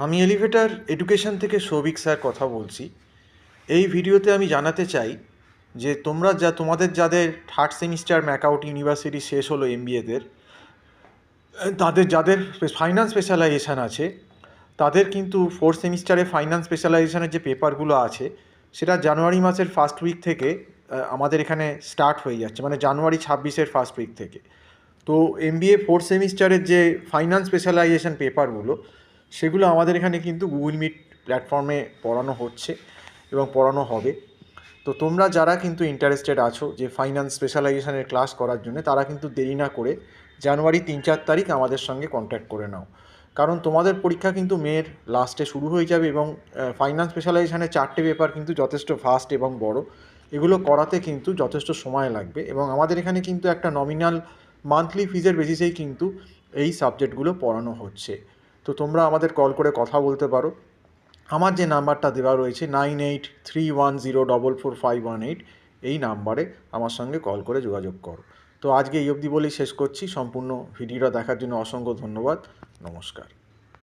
আমি elevator education থেকে Souvik sir কথা বলছি। এই ভিডিওতে আমি জানাতে চাই যে তোমাদের যাদের থার্ড সেমিস্টার ম্যাকআউট ইউনিভার্সিটি শেষ হলো এমবিএদের, যাদের ফাইন্যান্স স্পেশালাইজেশান আছে, তাদের কিন্তু ফোর্থ সেমিস্টারে ফাইন্যান্স স্পেশালাইজেশানের যে পেপারগুলো আছে সেটা জানুয়ারি মাসের ফার্স্ট উইক থেকে আমাদের এখানে স্টার্ট হয়ে যাচ্ছে, মানে জানুয়ারি 26-এর ফার্স্ট উইক থেকে। তো এমবিএ ফোর্থ সেমিস্টারের যে ফাইন্যান্স স্পেশালাইজেশন পেপারগুলো, সেগুলো আমাদের এখানে কিন্তু গুগল মিট প্ল্যাটফর্মে পড়ানো হচ্ছে এবং পড়ানো হবে। তো তোমরা যারা কিন্তু ইন্টারেস্টেড আছো যে ফাইন্যান্স স্পেশালাইজেশনের ক্লাস করার জন্য, তারা কিন্তু দেরি না করে জানুয়ারি 3-4 তারিখ আমাদের সঙ্গে কন্ট্যাক্ট করে নাও। কারণ তোমাদের পরীক্ষা কিন্তু মের লাস্টে শুরু হয়ে যাবে এবং ফাইন্যান্স স্পেশালাইজেশনের 4টে পেপার কিন্তু যথেষ্ট ফাস্ট এবং বড়। এগুলো করাতে কিন্তু যথেষ্ট সময় লাগবে এবং আমাদের এখানে কিন্তু একটা নমিনাল মান্থলি ফিজের বেসিসেই কিন্তু এই সাবজেক্টগুলো পড়ানো হচ্ছে। তো তোমরা আমাদের কল করে কথা বলতে পারো। আমার যে নাম্বারটা দেওয়া রয়েছে 9831044518, এই নাম্বারে আমার সঙ্গে কল করে যোগাযোগ করো। তো আজকে এই অবধি বলেই শেষ করছি। সম্পূর্ণ ভিডিওটা দেখার জন্য অসংখ্য ধন্যবাদ। নমস্কার।